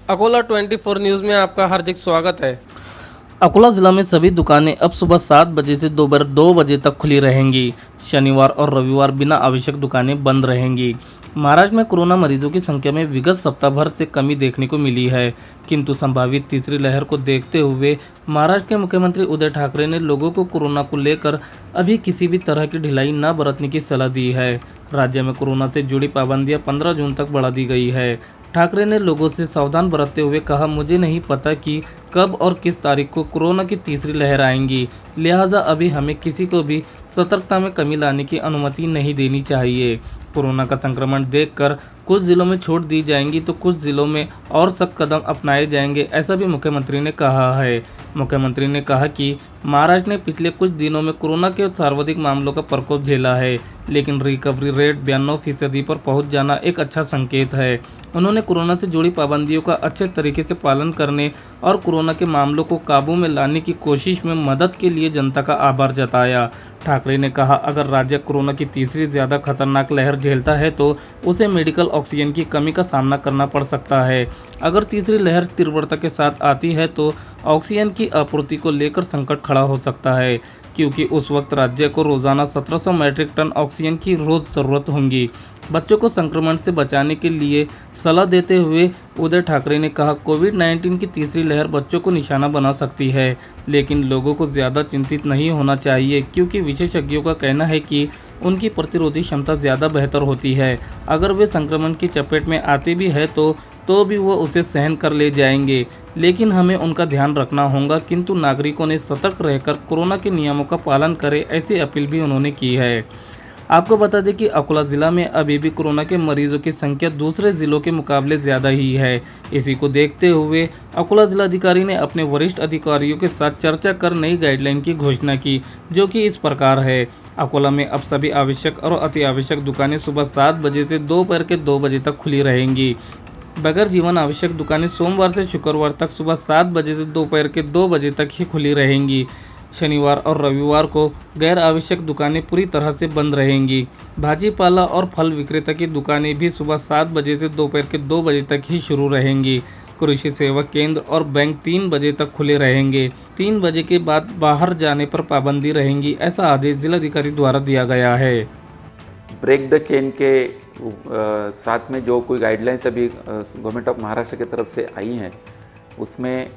Akola 24 news में आपका हार्दिक स्वागत है। अकोला जिला में सभी दुकानें अब सुबह 7 बजे से दोपहर 2 बजे तक खुली रहेंगी। शनिवार और रविवार बिना आवश्यक दुकानें बंद रहेंगी। महाराष्ट्र में कोरोना मरीजों की संख्या में विगत सप्ताह भर से कमी देखने को मिली है, किंतु संभावित तीसरी लहर को देखते हुए महाराष्ट्र के मुख्यमंत्री उद्धव ठाकरे ने लोगों को कोरोना को लेकर अभी किसी भी तरह की ढिलाई न बरतने की सलाह दी है। राज्य में कोरोना से जुड़ी पाबंदियां 15 जून तक बढ़ा दी गई है। ठाकरे ने लोगों से सावधान बरतते हुए कहा, मुझे नहीं पता कि कब और किस तारीख को कोरोना की तीसरी लहर आएगी, लिहाजा अभी हमें किसी को भी सतर्कता में कमी लाने की अनुमति नहीं देनी चाहिए। कोरोना का संक्रमण देखकर कुछ जिलों में छूट दी जाएंगी तो कुछ जिलों में और सख्त कदम अपनाए जाएंगे, ऐसा भी मुख्यमंत्री ने कहा है। मुख्यमंत्री ने कहा कि महाराष्ट्र ने पिछले कुछ दिनों में कोरोना के सर्वाधिक मामलों का प्रकोप झेला है, लेकिन रिकवरी रेट 92% पर पहुंच जाना एक अच्छा संकेत है। उन्होंने कोरोना से जुड़ी पाबंदियों का अच्छे तरीके से पालन करने और कोरोना के मामलों को काबू में लाने की कोशिश में मदद के लिए जनता का आभार जताया। ठाकरे ने कहा, अगर राज्य कोरोना की तीसरी ज़्यादा खतरनाक लहर झेलता है तो उसे मेडिकल ऑक्सीजन की कमी का सामना करना पड़ सकता है। अगर तीसरी लहर तीव्रता के साथ आती है तो ऑक्सीजन की आपूर्ति को लेकर संकट खड़ा हो सकता है, क्योंकि उस वक्त राज्य को रोज़ाना 1700 मैट्रिक टन ऑक्सीजन की रोज़ ज़रूरत होगी। बच्चों को संक्रमण से बचाने के लिए सलाह देते हुए उद्धव ठाकरे ने कहा, कोविड-19 की तीसरी लहर बच्चों को निशाना बना सकती है, लेकिन लोगों को ज़्यादा चिंतित नहीं होना चाहिए, क्योंकि विशेषज्ञों का कहना है कि उनकी प्रतिरोधी क्षमता ज़्यादा बेहतर होती है। अगर वे संक्रमण की चपेट में आते भी हैं तो भी वो उसे सहन कर ले जाएंगे, लेकिन हमें उनका ध्यान रखना होगा। किंतु नागरिकों ने सतर्क रहकर कोरोना के नियमों का पालन करें, ऐसी अपील भी उन्होंने की है। आपको बता दें कि अकोला ज़िला में अभी भी कोरोना के मरीजों की संख्या दूसरे ज़िलों के मुकाबले ज़्यादा ही है। इसी को देखते हुए अकोला जिलाधिकारी ने अपने वरिष्ठ अधिकारियों के साथ चर्चा कर नई गाइडलाइन की घोषणा की, जो कि इस प्रकार है। अकोला में अब सभी आवश्यक और अति आवश्यक दुकानें सुबह 7 बजे से दोपहर के 2 बजे तक खुली रहेंगी। बगैर जीवन आवश्यक दुकानें सोमवार से शुक्रवार तक सुबह 7 बजे से दोपहर के 2 बजे तक ही खुली रहेंगी। शनिवार और रविवार को गैर आवश्यक दुकानें पूरी तरह से बंद रहेंगी। भाजीपाला और फल विक्रेता की दुकानें भी सुबह 7 बजे से दोपहर के 2 बजे तक ही शुरू रहेंगी। कृषि सेवा केंद्र और बैंक 3 बजे तक खुले रहेंगे। 3 बजे के बाद बाहर जाने पर पाबंदी रहेंगी, ऐसा आदेश जिलाधिकारी द्वारा दिया गया है। ब्रेक द चेन के साथ में जो कोई गाइडलाइंस अभी गवर्नमेंट ऑफ महाराष्ट्र की तरफ से आई हैं, उसमें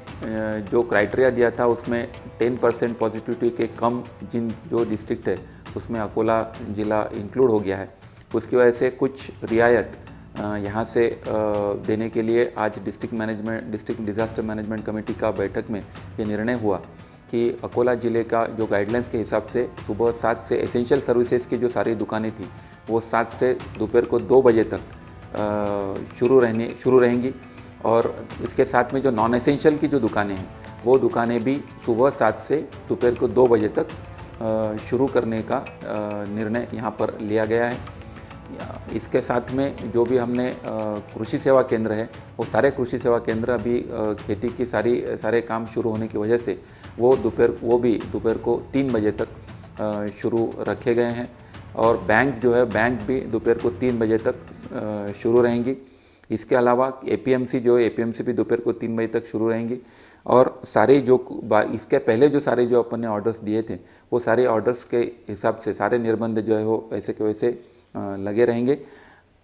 जो क्राइटेरिया दिया था उसमें 10% पॉजिटिविटी के कम जो डिस्ट्रिक्ट है उसमें अकोला ज़िला इंक्लूड हो गया है। उसकी वजह से कुछ रियायत यहाँ से देने के लिए आज डिस्ट्रिक्ट डिज़ास्टर मैनेजमेंट कमेटी का बैठक में ये निर्णय हुआ कि अकोला ज़िले का जो गाइडलाइंस के हिसाब से सुबह 7 से एसेंशियल सर्विसेज की जो सारी दुकानें थी वो 7 से दोपहर को 2 बजे तक शुरू रहेंगी, और इसके साथ में जो नॉन एसेंशियल की जो दुकानें हैं वो दुकानें भी सुबह 7 से दोपहर को 2 बजे तक शुरू करने का निर्णय यहाँ पर लिया गया है। इसके साथ में जो भी हमने कृषि सेवा केंद्र है वो सारे कृषि सेवा केंद्र अभी खेती की सारे काम शुरू होने की वजह से वो भी दोपहर को 3 बजे तक शुरू रखे गए हैं, और बैंक भी दोपहर को 3 बजे तक शुरू रहेंगी। इसके अलावा एपीएमसी भी दोपहर को 3 बजे तक शुरू रहेंगी, और सारे इसके पहले जो सारे जो अपन ने ऑर्डर्स दिए थे वो सारे ऑर्डर्स के हिसाब से सारे निर्बंध जो है वो वैसे के वैसे लगे रहेंगे।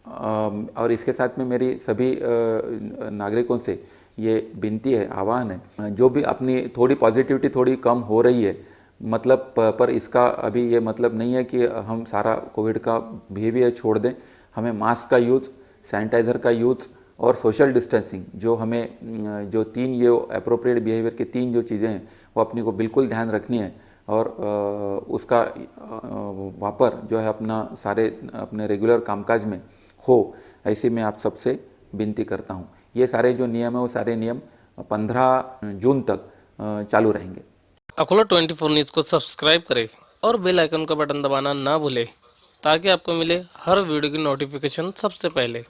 और इसके साथ में मेरी सभी नागरिकों से ये विनती है, आह्वान है, जो भी अपनी थोड़ी पॉजिटिविटी थोड़ी कम हो रही है, मतलब पर इसका अभी ये मतलब नहीं है कि हम सारा कोविड का बिहेवियर छोड़ दें। हमें मास्क का यूज़, सैनिटाइज़र का यूज़ और सोशल डिस्टेंसिंग जो 3 ये अप्रोप्रिएट बिहेवियर की 3 जो चीज़ें हैं वो अपनी को बिल्कुल ध्यान रखनी है, और उसका वापर जो है अपने रेगुलर कामकाज में हो, ऐसी मैं आप सबसे विनती करता हूँ। ये सारे जो नियम है वो सारे नियम 15 जून तक चालू रहेंगे। अकोला 24 न्यूज़ को सब्सक्राइब करें और बेल आइकन का बटन दबाना ना भूलें, ताकि आपको मिले हर वीडियो की नोटिफिकेशन सबसे पहले।